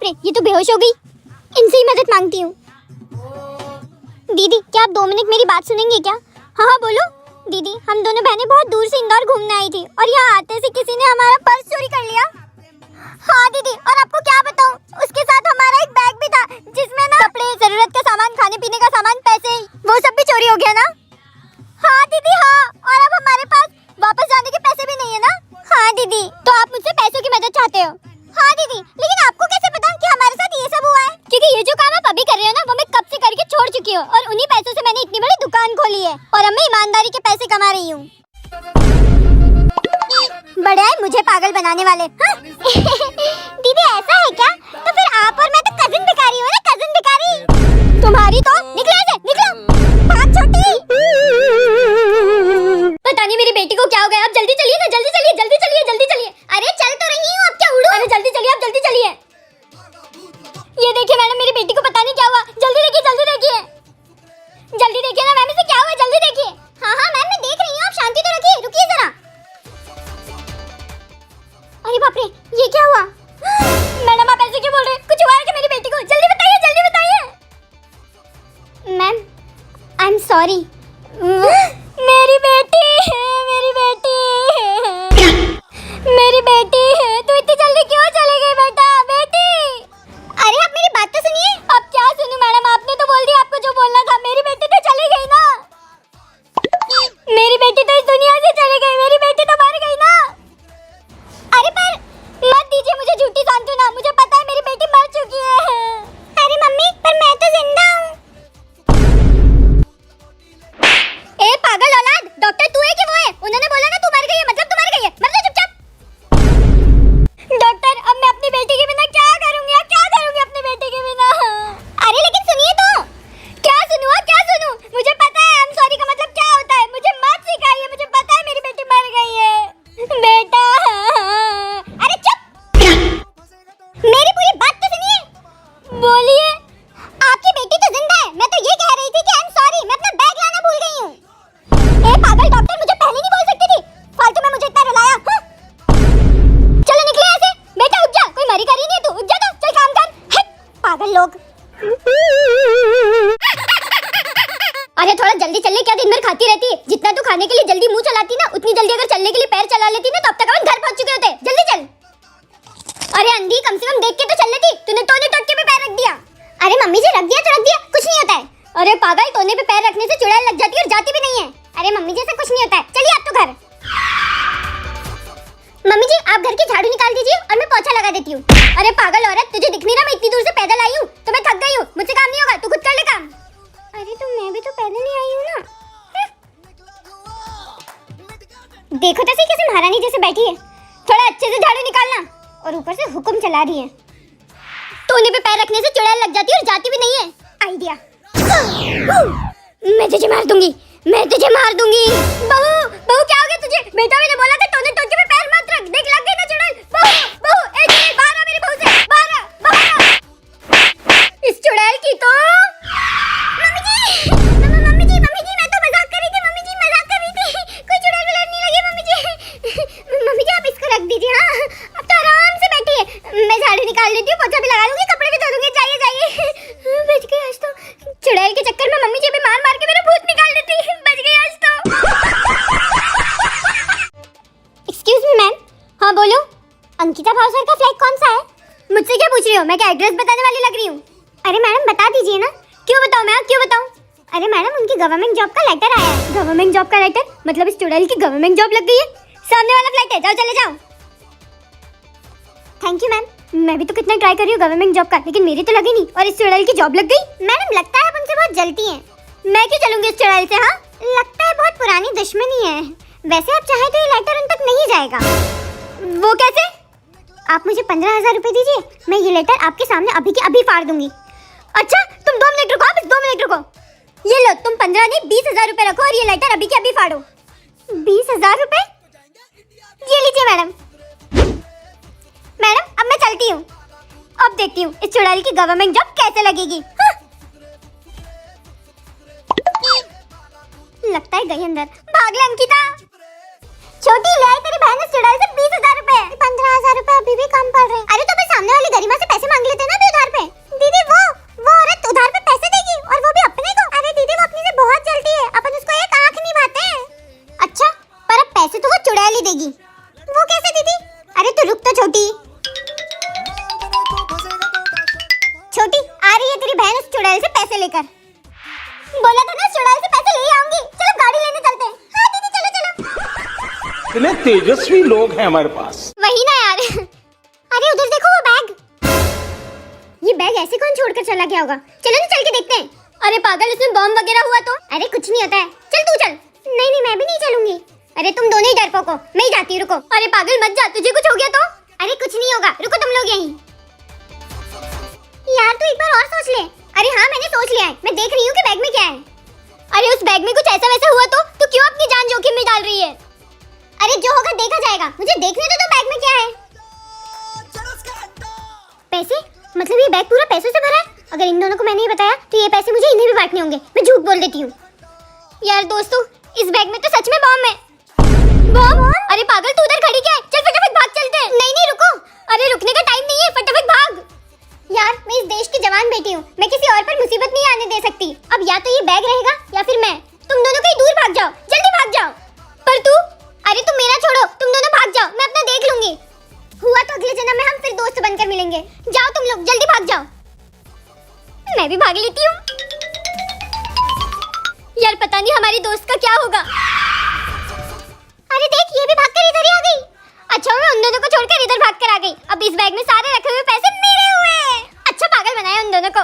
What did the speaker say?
बाप रे, ये तो बेहोश हो गई। इनसे ही मदद मांगती हूँ। दीदी क्या आप 2 मिनट मेरी बात सुनेंगे क्या? हाँ हाँ बोलो। दीदी हम दोनों बहनें बहुत दूर से इंदौर घूमने आई थी और यहाँ आते से किसी ने हमारा पर्स चोरी कर लिया। हाँ दीदी, और आपको क्या बताऊँ, उसके साथ हमारा एक बैग भी था जिसमें ना कपड़े, जरूरत का सामान, खाने पीने का सामान, पैसे, वो सब भी चोरी हो गया ना। हाँ दीदी हाँ, और अब हमारे पास वापस जाने के पैसे भी नहीं है ना। हाँ दीदी, तो आप मुझसे पैसों की मदद चाहते हो? हाँ दीदी, लेकिन आपको कैसे पता कि हमारे साथ ये सब हुआ है? क्योंकि ये जो काम आप अभी कर रहे हो ना, वो मैं कब से करके छोड़ चुकी हूँ और उन्हीं पैसों से मैंने इतनी बड़ी दुकान खोली है और अब मैं ईमानदारी के पैसे कमा रही हूँ। बड़े आए मुझे पागल बनाने वाले। हाँ? दीदी ऐसा है क्या? तो फिर आप और मैं तो कजिन भिखारी हो ना, कजिन भिखारी। तुम्हारी तो निकलो ऐसे, निकलो। भाग छोटी। पता नहीं मेरी बेटी को क्या हो गया। अब जल्दी चलिए ना, जल्दी चलिए, जल्दी चलिए, जल्दी चलिए। अरे चल तो रही हूँ, अब क्या उड़ूं? अरे जल्दी चलिए, अब जल्दी चलिए। ये देखिए मैडम, मेरी बेटी को पता नहीं क्या हुआ। जल्दी देखिए, जल्दी देखिए, जल्दी देखिए ना मैम, इसे क्या हुआ, जल्दी देखिए। हाँ हाँ मैम मैं देख रही हूँ, आप शांति तो रखिए, रुकिए जरा। अरे बाप रे, ये क्या हुआ? मैडम आप ऐसे क्यों बोल रहे हैं? कुछ हुआ है क्या मेरी बेटी को? जल्दी बताइए, जल्दी बताइए। Ma'am I am sorry. मेरी बेटी, मेरी बेटी, मेरी बेटी, तू इतनी जल्दी क्यों चली गई बेटा? बेटी, अरे आप मेरी बात तो सुनिए। अब क्या सुनूं मैडम, आपने तो बोल दिया आपको जो बोलना था। मेरी बेटी तो चली गई ना। मेरी बेटी तो इस दुनिया से चली गई, मेरी बेटी तो मर गई ना। अरे पर मत दीजिए मुझे झूठी सांत्वना, मुझे पता है मेरी बेटी मर चुकी है। अरे मम्मी पर मैं तो जिंदा हूँ। ए पागल औलाद, डॉक्टर तू है कि वो है? उन्होंने बोला ना तू मर गई है, मतलब तू मर गई है। मर जा चुपचाप। डॉक्टर अब मैं अपनी बेटी के बिना क्या करूंगी, क्या करूंगी अपनी बेटी के बिना? अरे लेकिन सुनिए तो। क्या सुनूं, क्या सुनूं? मुझे पता है आई एम सॉरी का मतलब क्या होता है। मुझे मत सिखाइए, मुझे पता है मेरी बेटी मर गई है। बेटा अरे चुप, मेरी पूरी बात तो सुनिए। बोलिए। आपकी बेटी तो जिंदा है, मैं तो ये कह रही थी कि आई एम सॉरी, मैं अपना बैग लाना भूल गई हूँ। ए पागल डॉक्टर, मुझे पहले नहीं बोल सकती थी? फालतू में मुझे इतना रुलाया। हाँ? चलो निकले यहाँ से। बेटा उठ जा, कोई मरी करी नहीं है तू, उठ जा तो, चल काम कर। हट, पागल लोग। अरे थोड़ा जल्दी चलने, क्या दिन भर खाती रहती है? जितना तू खाने के लिए जल्दी मुंह चलाती ना, उतनी जल्दी अगर चलने के लिए पैर चला लेती ना, तो अब तक अपन घर पहुंच चुके होते। जल्दी चल। अरे अंधी, कम से कम देख के तो चल लेती, तूने टोने टोटके पे पैर रख दिया। अरे मम्मी जी रख दिया तो रख दिया, कुछ नहीं होता है। अरे पागल, टोने पे पैर रखने से चुड़ैल लग जाती है और जाती भी नहीं है। अरे मम्मी जी ऐसा कुछ नहीं होता है, चलिए आप तो घर। मम्मी जी आप घर की झाड़ू निकाल दीजिए और मैं पोछा लगा देती हूँ। अरे पागल औरत, तुझे दिख नहीं रहा मैं इतनी दूर से पैदल आई हूँ? तो मैं थक गई हूँ, मुझसे काम नहीं होगा, तू खुद कर ले काम। अरे तो मैं भी तो पैदल ही आई हूँ ना। देखो तो सही कैसे महारानी जैसे बैठी है। थोड़ा अच्छे से झाड़ू निकालना, और ऊपर से हुक्म चला रही है। टोने पे पैर रखने से चुड़ैल लग जाती है और जाती भी नहीं है। आइडिया। मैं तुझे मार दूंगी, मैं तुझे मार दूंगी। बहू, बहू क्या हो गया तुझे? बेटा मैंने बोला था टोने टोके पे पैर मत रख, देख लग गई ना चुड़ैल। बहू, बहू, एक मिनट बाहर आ मेरी बहू से, बाहर आ, बाहर आ। इस चुड़ैल की तो मम्मी जी, मम्मी जी, मम्मी जी मैं तो मजाक कर रही थी, मम्मी जी मजाक कर रही थी, कोई चुड़ैल विड़ैल नहीं लगी मम्मी जी। मम्मी जी आप इसको रख दीजिए। हाँ अब तो आराम से बैठिए, मैं झाड़ू निकाल लेती हूँ, पोछा भी लगा लूंगी, कपड़े भी धो दूंगी। जाइए जाइए। बच गई आज तो। चुड़ैल के चक्कर में मम्मी जी भी मार मार के मेरा भूत निकाल देती। बच गई आज तो। Excuse me ma'am. हाँ बोलो। अंकिता भावसर का फ्लैट कौन सा है? मुझसे क्या पूछ रही हो? मैं क्या एड्रेस बताने वाली लग रही हूँ? अरे मैडम बता दीजिए ना। क्यों बताऊँ मैं, क्यों बताऊँ? अरे मैडम उनकी गवर्नमेंट जॉब का लेटर आया है। गवर्नमेंट जॉब का लेटर मतलब इस चुड़ैल की गवर्नमेंट जॉब लग गई है। सामने वाला फ्लैट है, जाओ चले जाओ। थैंक यू मैम, मैं भी तो कितना ट्राई कर रही हूँ गवर्नमेंट जॉब का, लेकिन मेरी तो लगी नहीं और इस चुड़ैल की जॉब लग गई। मैडम लगता है आप उनसे बहुत जलती हैं। मैं क्यों चलूंगी इस चुड़ैल से? हाँ लगता है बहुत पुरानी दुश्मनी है। वैसे आप चाहे तो ये लेटर उन तक नहीं जाएगा। वो कैसे? आप मुझे 15,000 रुपए दीजिए, मैं ये लेटर आपके सामने अभी के अभी फाड़ दूंगी। अच्छा तुम 2 मिनट रुको, आप 2 मिनट रुको। ये लो तुम 15 नहीं 20,000 रुपए रखो और ये लेटर अभी के अभी फाड़ो। 20,000 रुपए? ये लीजिए मैडम। मैडम अब मैं चलती हूँ, अब देखती हूँ इस चुड़ैल की गवर्नमेंट जॉब कैसे लगेगी। हाँ। लगता है गई अंदर। भाग ले अंकिता। छोटी ले आई तेरी बहन इस चुड़ैल से 20,000 रुपए। 15,000 रुपए अभी भी कम पड़ रहे हैं। अरे तो मैं सामने वाली गरिमा से पैसे मांग लेते ना अभी उधार पे। दीदी वो औरत उधार पे पैसे देगी और वो भी अपने को? अरे दीदी वो अपने से बहुत जलती है, अपन उसको एक आंख निभाते हैं। अच्छा पर अब पैसे तो वो चुड़ैल ही देगी। वो कैसे दीदी? अरे तू रुक तो छोटी। छोटी आ रही है तेरी बहन उस चुड़ैल से पैसे लेकर। बोला था ना चुड़ैल से पैसे ले आऊंगी। चलो गाड़ी लेने चलते हैं। हाँ दीदी चलो चलो। इतने तेजस्वी लोग हैं हमारे पास। वही ना यार। अरे उधर देखो वो बैग। ये बैग ऐसे कौन छोड़कर चला गया होगा? चलो ना चल के देखते हैं। अरे पागल इसमें बॉम्ब वगैरह हुआ तो? अरे कुछ नहीं होता है, चल तू चल। नहीं नहीं मैं भी नहीं चलूंगी। अरे तुम दोनों ही डरपोको, मैं ही जाती हूँ, रुको। अरे पागल मत जा, तुझे कुछ हो गया तो? अरे कुछ नहीं होगा, रुको तुम लोग यहीं। यार तू एक बार और सोच ले। अरे हाँ मैंने सोच लिया है, मैं देख रही हूँ कि बैग में क्या है। अरे उस बैग में कुछ ऐसा वैसा हुआ तो तू क्यों अपनी जान जोखिम में डाल रही है? अरे जो होगा देखा जाएगा, मुझे देखने दो तो बैग में क्या है। पैसे? मतलब ये बैग पूरा पैसों से भरा है? अगर इन दोनों को मैंने ही बताया तो ये पैसे मुझे इन्हें भी बांटने होंगे। मैं झूठ बोल देती हूँ। यार दोस्तों इस बैग में तो सच में बॉम्ब है। बॉम्ब? अरे पागल तू उधर खड़ी क्या है? चल फटाफट भाग चलते हैं। नहीं नहीं रुको, अरे रुकने का टाइम नहीं है, फटाफट भाग। यार मैं इस देश की जवान बेटी हूँ, मैं किसी और पर मुसीबत नहीं आने दे सकती। अब या तो ये बैग रहेगा या फिर मैं। तुम दोनों कहीं दूर भाग जाओ, जल्दी भाग जाओ। पर तू? अरे तुम मेरा छोड़ो, तुम दोनों भाग जाओ, मैं अपना देख लूंगी। हुआ तो अगले जन्म में हम फिर दोस्त बनकर मिलेंगे। जाओ तुम लोग जल्दी भाग जाओ। मैं भी भाग लेती हूँ। यार पता नहीं हमारी दोस्त का क्या होगा। अरे देख ये भी भागकर इधर ही आ गई। अच्छा मैं उन दोनों को छोड़कर इधर भागकर आ गई। अब इस बैग में सारे रखे हुए पैसे मेरे हुए। अच्छा पागल बनाया उन दोनों को।